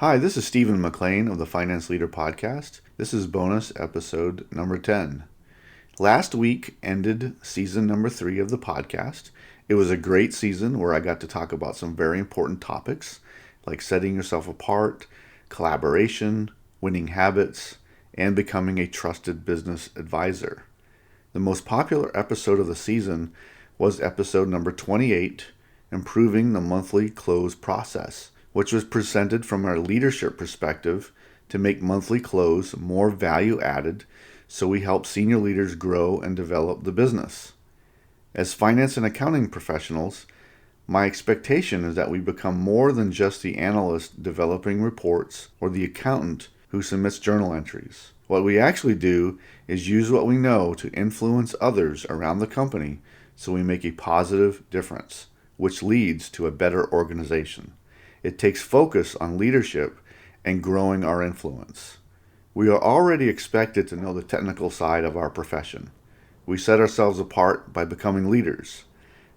Hi, this is Stephen McLean of the Finance Leader Podcast. This is bonus episode number 10. Last week ended season number 3 of the podcast. It was a great season where I got to talk about some very important topics like setting yourself apart, collaboration, winning habits, and becoming a trusted business advisor. The most popular episode of the season was episode number 28, Improving the Monthly Close Process, which was presented from our leadership perspective to make monthly close more value added so we help senior leaders grow and develop the business. As finance and accounting professionals, my expectation is that we become more than just the analyst developing reports or the accountant who submits journal entries. What we actually do is use what we know to influence others around the company so we make a positive difference, which leads to a better organization. It takes focus on leadership and growing our influence. We are already expected to know the technical side of our profession. We set ourselves apart by becoming leaders.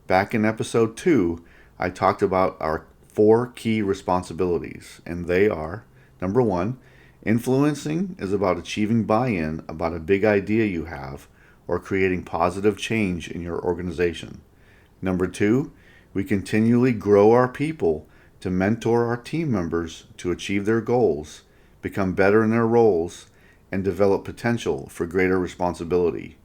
Back in episode 2, I talked about our 4 key responsibilities, and they are: number 1, influencing is about achieving buy-in about a big idea you have or creating positive change in your organization. Number 2, we continually grow our people to mentor our team members to achieve their goals, become better in their roles, and develop potential for greater responsibility.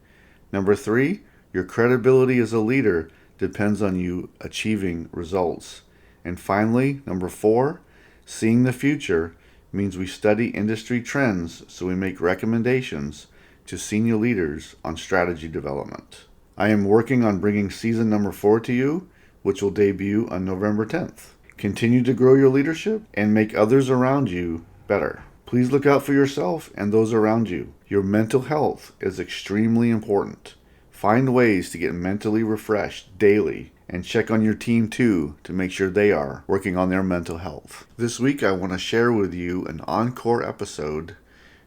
Number 3, your credibility as a leader depends on you achieving results. And finally, number 4, seeing the future means we study industry trends so we make recommendations to senior leaders on strategy development. I am working on bringing season number 4 to you, which will debut on November 10th. Continue to grow your leadership and make others around you better. Please look out for yourself and those around you. Your mental health is extremely important. Find ways to get mentally refreshed daily and check on your team too to make sure they are working on their mental health. This week I want to share with you an encore episode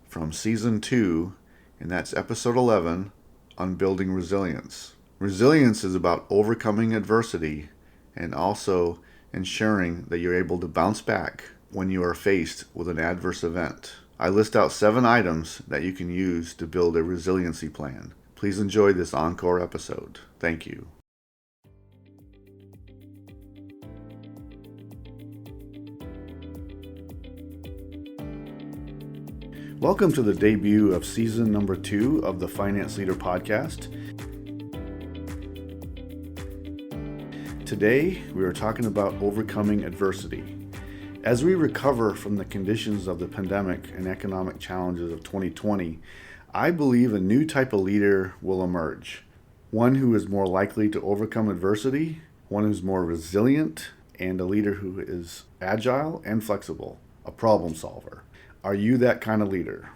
from season 2, and that's episode 11 on building resilience. Resilience is about overcoming adversity and also ensuring that you're able to bounce back when you are faced with an adverse event. I list out 7 items that you can use to build a resiliency plan. Please enjoy this encore episode. Thank you. Welcome to the debut of season number 2 of the Finance Leader Podcast. Today, we are talking about overcoming adversity. As we recover from the conditions of the pandemic and economic challenges of 2020, I believe a new type of leader will emerge. One who is more likely to overcome adversity, one who's more resilient, and a leader who is agile and flexible, a problem solver. Are you that kind of leader?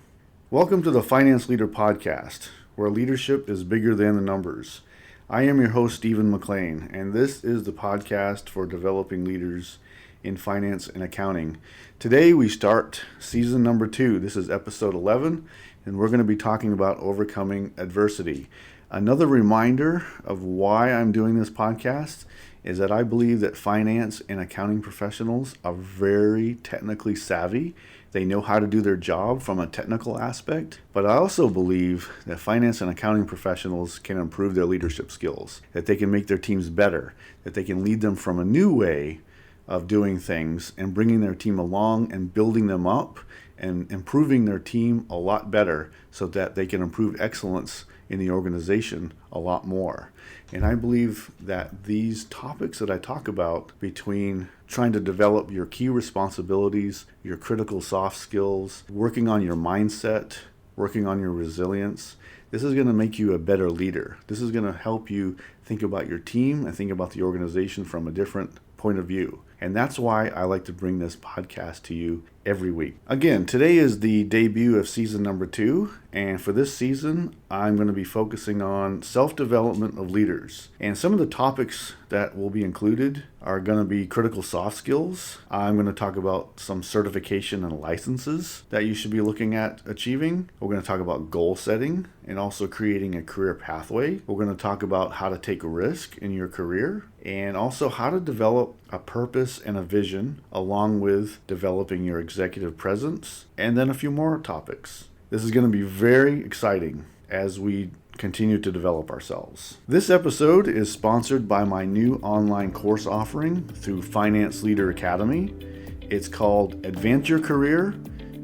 Welcome to the Finance Leader Podcast, where leadership is bigger than the numbers. I am your host, Stephen McLean, and this is the podcast for developing leaders in finance and accounting. Today we start season number 2. This is episode 11, and we're going to be talking about overcoming adversity. Another reminder of why I'm doing this podcast is that I believe that finance and accounting professionals are very technically savvy. They know how to do their job from a technical aspect, but I also believe that finance and accounting professionals can improve their leadership skills, that they can make their teams better, that they can lead them from a new way of doing things and bringing their team along and building them up and improving their team a lot better so that they can improve excellence in the organization a lot more. And I believe that these topics that I talk about, between trying to develop your key responsibilities, your critical soft skills, working on your mindset, working on your resilience, this is going to make you a better leader. This is going to help you think about your team and think about the organization from a different point of view. And that's why I like to bring this podcast to you every week. Again, today is the debut of season number 2, and for this season, I'm going to be focusing on self-development of leaders. And some of the topics that will be included are going to be critical soft skills. I'm going to talk about some certification and licenses that you should be looking at achieving. We're going to talk about goal setting and also creating a career pathway. We're going to talk about how to take risk in your career and also how to develop a purpose, and a vision, along with developing your executive presence, and then a few more topics. This is going to be very exciting as we continue to develop ourselves. This episode is sponsored by my new online course offering through Finance Leader Academy. It's called Advance Your Career,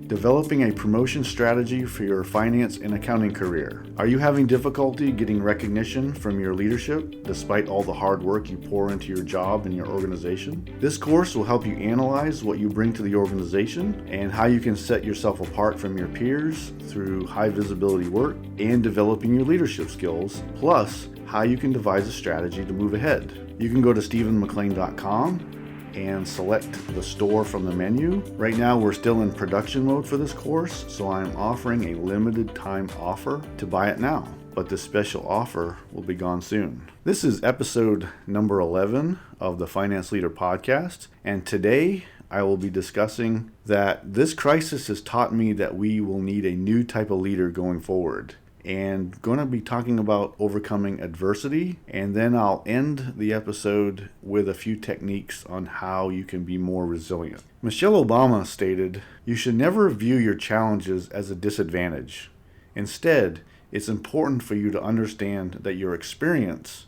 Developing a Promotion Strategy for Your Finance and Accounting Career. Are you having difficulty getting recognition from your leadership despite all the hard work you pour into your job and your organization? This course will help you analyze what you bring to the organization and how you can set yourself apart from your peers through high visibility work and developing your leadership skills, plus how you can devise a strategy to move ahead. You can go to stephenmclean.com and select the store from the menu. Right now we're still in production mode for this course, so I'm offering a limited time offer to buy it now, but this special offer will be gone soon. This is episode number 11 of the Finance Leader Podcast, and today I will be discussing that this crisis has taught me that we will need a new type of leader going forward. And going to be talking about overcoming adversity, and then I'll end the episode with a few techniques on how you can be more resilient. Michelle Obama stated, "You should never view your challenges as a disadvantage. Instead, it's important for you to understand that your experience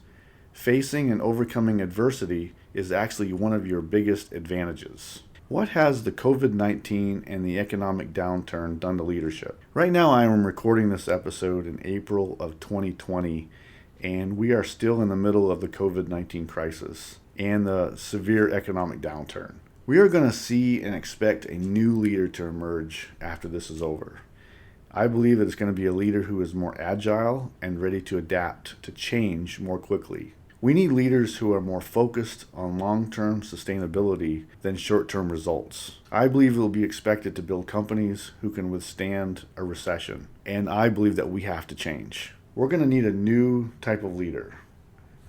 facing and overcoming adversity is actually one of your biggest advantages." What has the COVID-19 and the economic downturn done to leadership? Right now, I am recording this episode in April of 2020, and we are still in the middle of the COVID-19 crisis and the severe economic downturn. We are going to see and expect a new leader to emerge after this is over. I believe that it's going to be a leader who is more agile and ready to adapt to change more quickly. We need leaders who are more focused on long-term sustainability than short-term results. I believe it will be expected to build companies who can withstand a recession, and I believe that we have to change. We're going to need a new type of leader,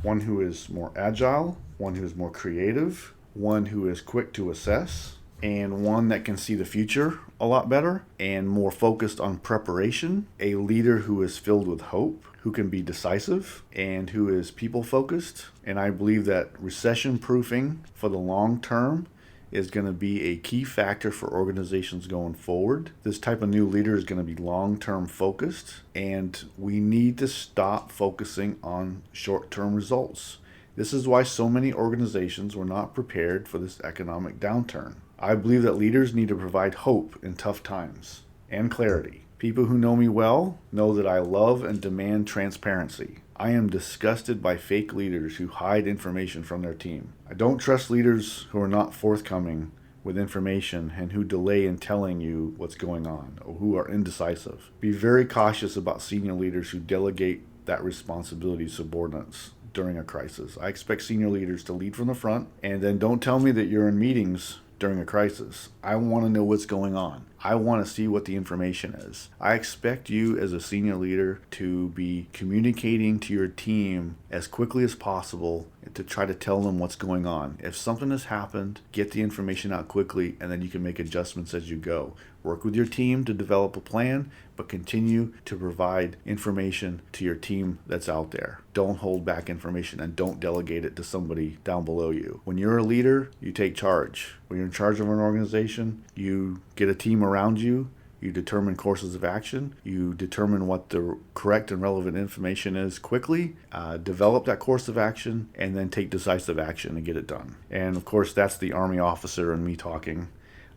one who is more agile, one who is more creative, one who is quick to assess, and one that can see the future a lot better and more focused on preparation, a leader who is filled with hope, who can be decisive, and who is people-focused. And I believe that recession-proofing for the long term is going to be a key factor for organizations going forward. This type of new leader is going to be long-term focused, and we need to stop focusing on short-term results. This is why so many organizations were not prepared for this economic downturn. I believe that leaders need to provide hope in tough times and clarity. People who know me well know that I love and demand transparency. I am disgusted by fake leaders who hide information from their team. I don't trust leaders who are not forthcoming with information and who delay in telling you what's going on or who are indecisive. Be very cautious about senior leaders who delegate that responsibility to subordinates during a crisis. I expect senior leaders to lead from the front, and then don't tell me that you're in meetings during a crisis. I want to know what's going on. I want to see what the information is. I expect you as a senior leader to be communicating to your team as quickly as possible to try to tell them what's going on. If something has happened, get the information out quickly, and then you can make adjustments as you go. Work with your team to develop a plan, but continue to provide information to your team that's out there. Don't hold back information and don't delegate it to somebody down below you. When you're a leader, you take charge. When you're in charge of an organization, you get a team around you. You determine courses of action. You determine what the correct and relevant information is quickly, develop that course of action, and then take decisive action and get it done. And of course, that's the Army officer and me talking.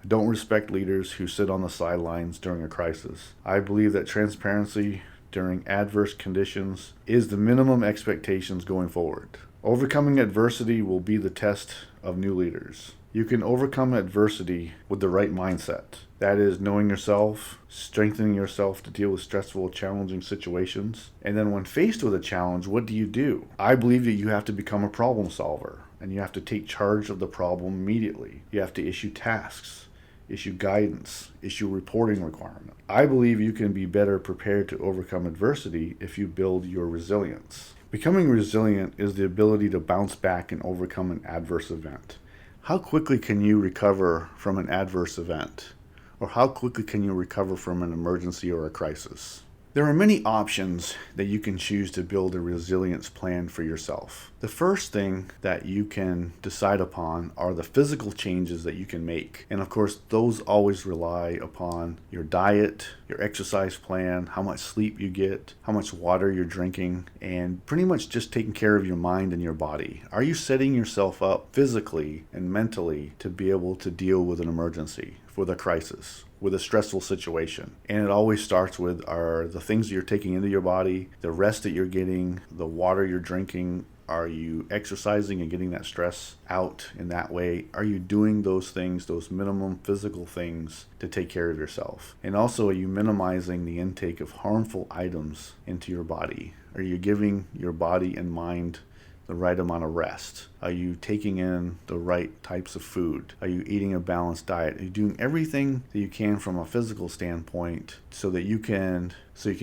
I don't respect leaders who sit on the sidelines during a crisis. I believe that transparency during adverse conditions is the minimum expectations going forward. Overcoming adversity will be the test of new leaders. You can overcome adversity with the right mindset. That is, knowing yourself, strengthening yourself to deal with stressful, challenging situations. And then when faced with a challenge, what do? I believe that you have to become a problem solver, and you have to take charge of the problem immediately. You have to issue tasks, issue guidance, issue reporting requirements. I believe you can be better prepared to overcome adversity if you build your resilience. Becoming resilient is the ability to bounce back and overcome an adverse event. How quickly can you recover from an adverse event? Or how quickly can you recover from an emergency or a crisis? There are many options that you can choose to build a resilience plan for yourself. The first thing that you can decide upon are the physical changes that you can make. And of course, those always rely upon your diet, your exercise plan, how much sleep you get, how much water you're drinking, and pretty much just taking care of your mind and your body. Are you setting yourself up physically and mentally to be able to deal with an emergency, with a crisis, with a stressful situation? And it always starts with are the things that you're taking into your body, the rest that you're getting, the water you're drinking. Are you exercising and getting that stress out in that way? Are you doing those things, those minimum physical things to take care of yourself? And also, are you minimizing the intake of harmful items into your body? Are you giving your body and mind the right amount of rest? Are you taking in the right types of food? Are you eating a balanced diet? Are you doing everything that you can from a physical standpoint so that you can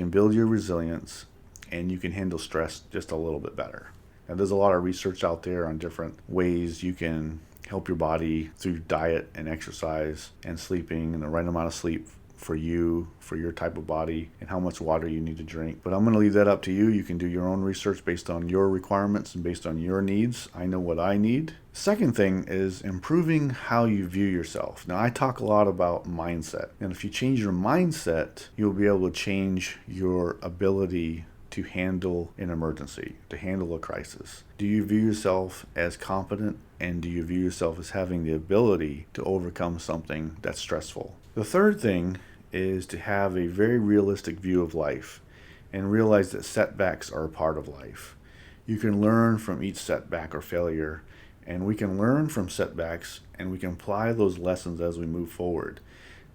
build your resilience and you can handle stress just a little bit better? Now, there's a lot of research out there on different ways you can help your body through diet and exercise and sleeping and the right amount of sleep for you, for your type of body, and how much water you need to drink. But I'm going to leave that up to you. You can do your own research based on your requirements and based on your needs. I know what I need. Second thing is improving how you view yourself. Now, I talk a lot about mindset. And if you change your mindset, you'll be able to change your ability to handle an emergency, to handle a crisis. Do you view yourself as competent, and do you view yourself as having the ability to overcome something that's stressful? The third thing is to have a very realistic view of life and realize that setbacks are a part of life. You can learn from each setback or failure, and we can learn from setbacks and we can apply those lessons as we move forward.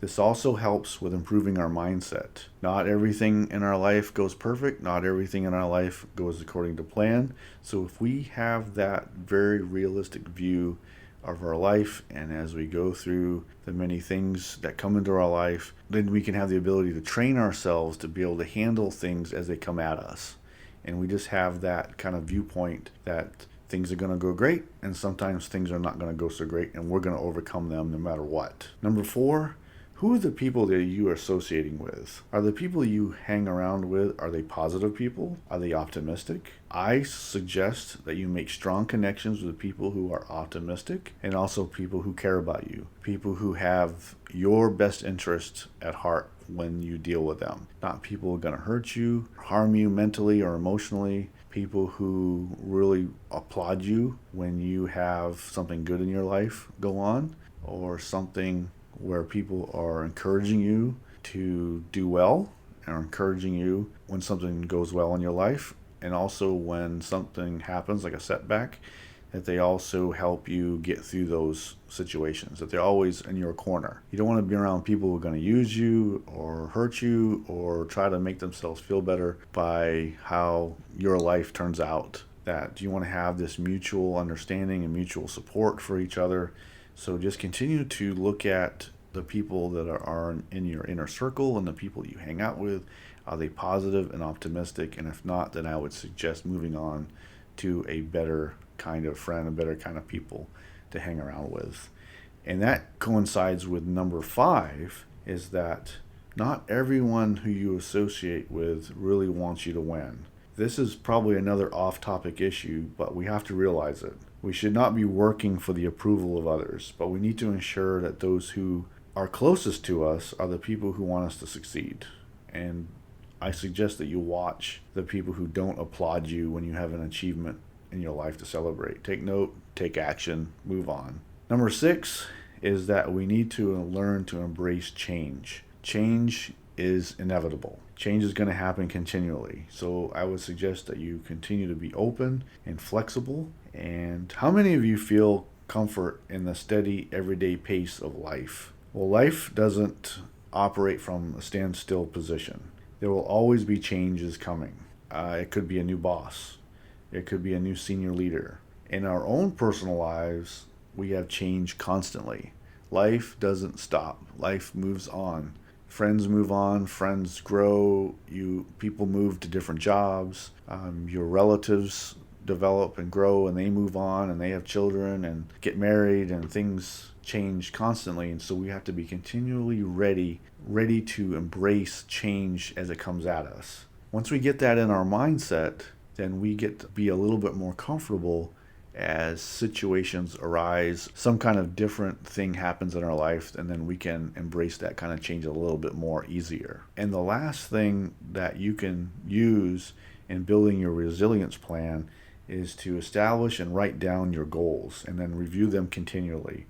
This also helps with improving our mindset. Not everything in our life goes perfect. Not everything in our life goes according to plan. So if we have that very realistic view of our life, and as we go through the many things that come into our life, then we can have the ability to train ourselves to be able to handle things as they come at us. And we just have that kind of viewpoint that things are going to go great, and sometimes things are not going to go so great, and we're going to overcome them no matter what. Number 4, who are the people that you are associating with? Are the people you hang around with, are they positive people? Are they optimistic? I suggest that you make strong connections with people who are optimistic and also people who care about you, people who have your best interest at heart when you deal with them. Not people who are going to hurt you, harm you mentally or emotionally, people who really applaud you when you have something good in your life go on, or something where people are encouraging you to do well, and are encouraging you when something goes well in your life, and also when something happens like a setback, that they also help you get through those situations, that they're always in your corner. You don't want to be around people who are going to use you or hurt you or try to make themselves feel better by how your life turns out. That you want to have this mutual understanding and mutual support for each other. So just continue to look at the people that are in your inner circle and the people you hang out with. Are they positive and optimistic? And if not, then I would suggest moving on to a better kind of friend, a better kind of people to hang around with. And that coincides with number 5, is that not everyone who you associate with really wants you to win. This is probably another off-topic issue, but we have to realize it. We should not be working for the approval of others, but we need to ensure that those who are closest to us are the people who want us to succeed. And I suggest that you watch the people who don't applaud you when you have an achievement in your life to celebrate. Take note, take action, move on. Number 6 is that we need to learn to embrace change. Change is inevitable. Change is going to happen continually. So I would suggest that you continue to be open and flexible. And how many of you feel comfort in the steady, everyday pace of life? Well, life doesn't operate from a standstill position. There will always be changes coming. It could be a new boss. It could be a new senior leader. In our own personal lives, we have change constantly. Life doesn't stop. Life moves on. Friends move on, friends grow, people move to different jobs, your relatives develop and grow, and they move on and they have children and get married, and things change constantly. And so we have to be continually ready to embrace change as it comes at us. Once we get that in our mindset, then we get to be a little bit more comfortable as situations arise, some kind of different thing happens in our life, and then we can embrace that kind of change a little bit more easier. And the last thing that you can use in building your resilience plan is to establish and write down your goals and then review them continually.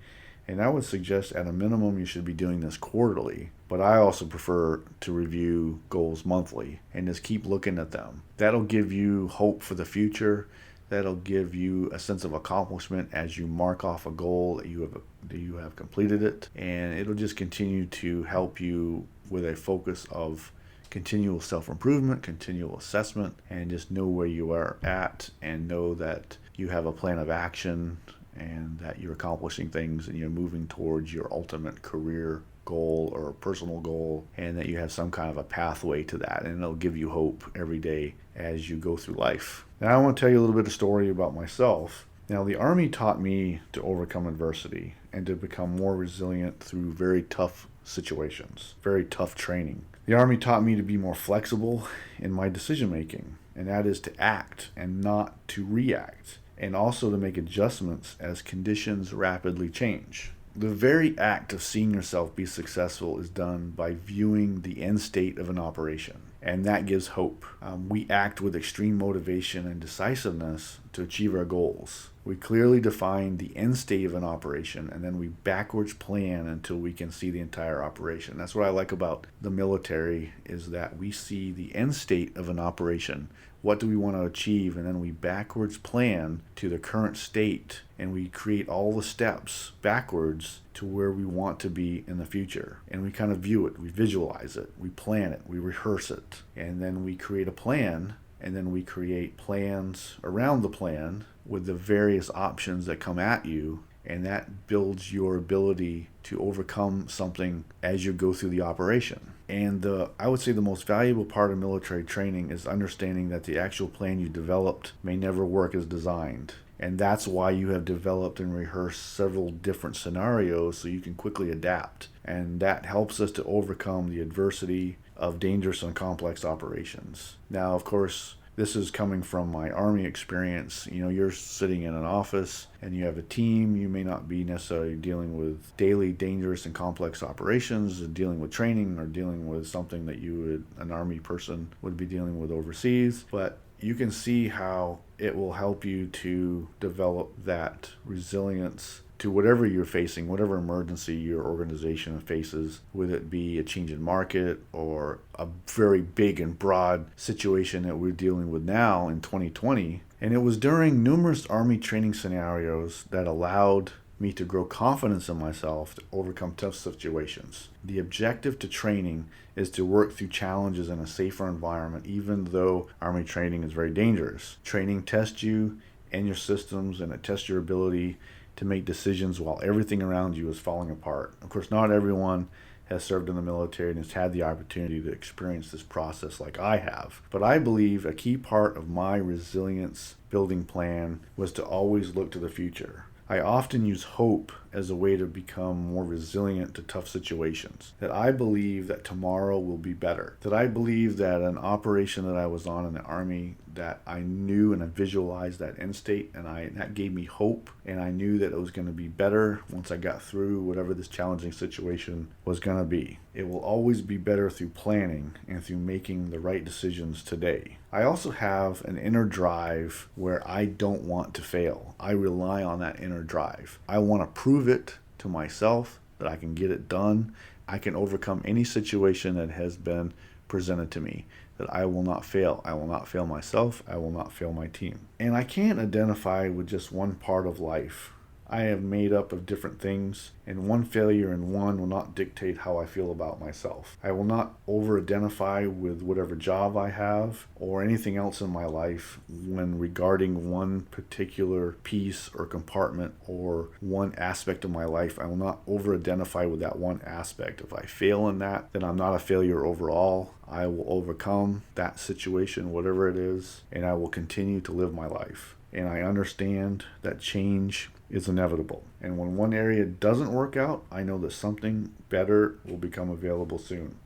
And I would suggest at a minimum you should be doing this quarterly, but I also prefer to review goals monthly and just keep looking at them. That'll give you hope for the future. That'll give you a sense of accomplishment as you mark off a goal that you have completed it, and it'll just continue to help you with a focus of continual self-improvement, continual assessment, and just know where you are at and know that you have a plan of action and that you're accomplishing things and you're moving towards your ultimate career goal or personal goal, and that you have some kind of a pathway to that, and it'll give you hope every day as you go through life. Now I want to tell you a little bit of story about myself. Now the Army taught me to overcome adversity and to become more resilient through very tough situations, very tough training. The Army taught me to be more flexible in my decision making, and that is to act and not to react, and also to make adjustments as conditions rapidly change. The very act of seeing yourself be successful is done by viewing the end state of an operation, and that gives hope. We act with extreme motivation and decisiveness to achieve our goals. We clearly define the end state of an operation, and then we backwards plan until we can see the entire operation. That's what I like about the military, is that we see the end state of an operation. What do we want to achieve? And then we backwards plan to the current state, and we create all the steps backwards to where we want to be in the future. And we kind of view it, we visualize it, we plan it, we rehearse it, and then we create a plan, and then we create plans around the plan with the various options that come at you, and that builds your ability to overcome something as you go through the operation. And I would say the most valuable part of military training is understanding that the actual plan you developed may never work as designed. And that's why you have developed and rehearsed several different scenarios so you can quickly adapt. And that helps us to overcome the adversity of dangerous and complex operations. Now, of course, this is coming from my Army experience. You know, you're sitting in an office and you have a team. You may not be necessarily dealing with daily dangerous and complex operations, dealing with training, or dealing with something that an Army person would be dealing with overseas. But you can see how it will help you to develop that resilience to whatever you're facing, whatever emergency your organization faces, whether it be a change in market or a very big and broad situation that we're dealing with now in 2020. And it was during numerous Army training scenarios that allowed me to grow confidence in myself to overcome tough situations. The objective to training is to work through challenges in a safer environment, even though Army training is very dangerous. Training tests you and your systems, and it tests your ability to make decisions while everything around you is falling apart. Of course, not everyone has served in the military and has had the opportunity to experience this process like I have. But I believe a key part of my resilience building plan was to always look to the future. I often use hope as a way to become more resilient to tough situations. That I believe that tomorrow will be better. That I believe that an operation that I was on in the Army, that I knew and I visualized that end state, and that gave me hope, and I knew that it was going to be better once I got through whatever this challenging situation was going to be. It will always be better through planning and through making the right decisions today. I also have an inner drive where I don't want to fail. I rely on that inner drive. I want to prove it to myself that I can get it done. I can overcome any situation that has been presented to me, that I will not fail. I will not fail myself. I will not fail my team. And I can't identify with just one part of life. I am made up of different things, and one failure in one will not dictate how I feel about myself. I will not over-identify with whatever job I have or anything else in my life when regarding one particular piece or compartment or one aspect of my life. I will not over-identify with that one aspect. If I fail in that, then I'm not a failure overall. I will overcome that situation, whatever it is, and I will continue to live my life. and I understand that change is inevitable. And when one area doesn't work out, I know that something better will become available soon.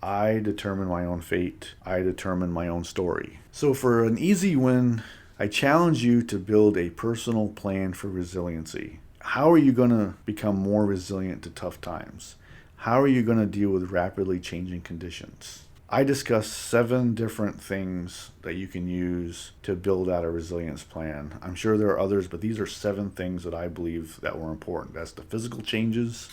I determine my own fate. I determine my own story. So for an easy win, I challenge you to build a personal plan for resiliency. How are you going to become more resilient to tough times? How are you going to deal with rapidly changing conditions? I discussed 7 different things that you can use to build out a resilience plan. I'm sure there are others, but these are 7 things that I believe that were important. That's the physical changes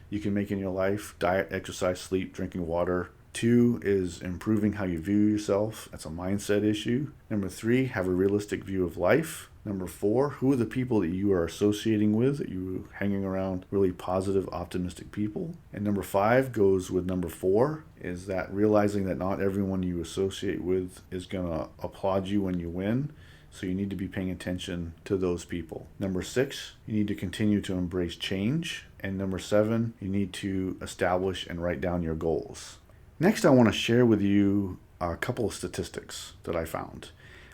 you can make in your life: diet, exercise, sleep, drinking water. 2 is improving how you view yourself. That's a mindset issue. Number 3, have a realistic view of life. Number 4, who are the people that you are associating with, that you are hanging around really positive, optimistic people. And number 5 goes with number 4, is that realizing that not everyone you associate with is going to applaud you when you win. So you need to be paying attention to those people. Number 6, you need to continue to embrace change. And number 7, you need to establish and write down your goals. Next, I want to share with you a couple of statistics that I found.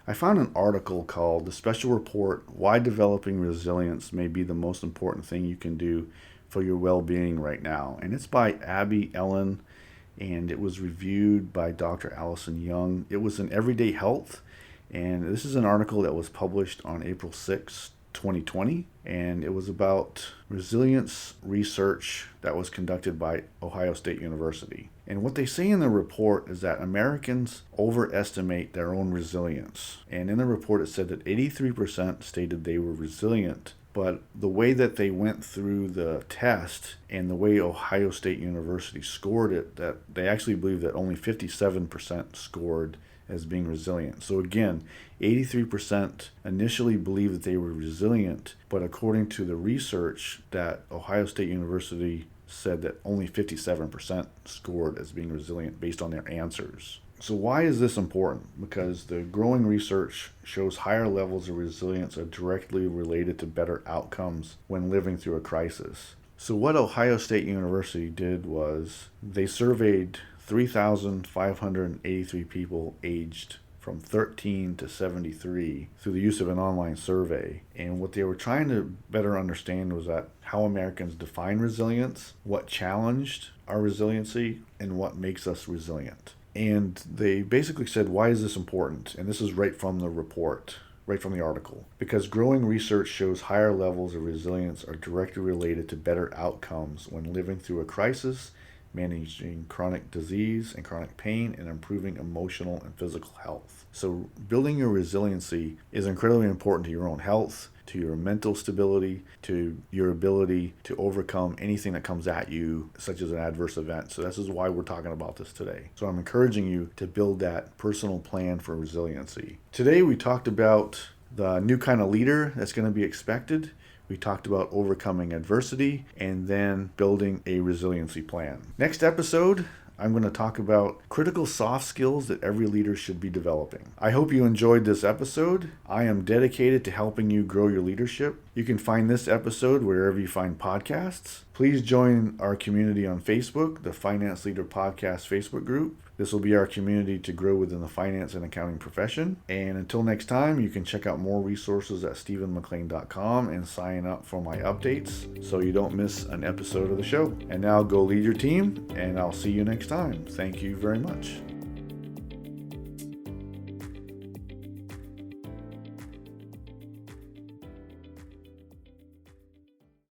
I found an article called "The Special Report: Why Developing Resilience May Be the Most Important Thing You Can Do for Your Well-Being Right Now." And it's by Abby Ellen, and it was reviewed by Dr. Allison Young. It was in Everyday Health, and this is an article that was published on April 6, 2020, and it was about resilience research that was conducted by Ohio State University. And what they say in the report is that Americans overestimate their own resilience. And in the report it said that 83% stated they were resilient, but the way that they went through the test and the way Ohio State University scored it, that they actually believe that only 57% scored as being resilient. So again, 83% initially believed that they were resilient, but according to the research that Ohio State University said that only 57% scored as being resilient based on their answers. So why is this important? Because the growing research shows higher levels of resilience are directly related to better outcomes when living through a crisis. So what Ohio State University did was they surveyed 3,583 people aged from 13 to 73 through the use of an online survey. And what they were trying to better understand was that how Americans define resilience, what challenged our resiliency, and what makes us resilient. And they basically said, why is this important? And this is right from the report, right from the article. Because growing research shows higher levels of resilience are directly related to better outcomes when living through a crisis, managing chronic disease and chronic pain, and improving emotional and physical health. So building your resiliency is incredibly important to your own health, to your mental stability, to your ability to overcome anything that comes at you, such as an adverse event. So this is why we're talking about this today. So I'm encouraging you to build that personal plan for resiliency. Today we talked about the new kind of leader that's going to be expected. We talked about overcoming adversity and then building a resiliency plan. Next episode, I'm going to talk about critical soft skills that every leader should be developing. I hope you enjoyed this episode. I am dedicated to helping you grow your leadership. You can find this episode wherever you find podcasts. Please join our community on Facebook, the Finance Leader Podcast Facebook group. This will be our community to grow within the finance and accounting profession. And until next time, you can check out more resources at stephenmclean.com and sign up for my updates so you don't miss an episode of the show. And now go lead your team, and I'll see you next time. Thank you very much.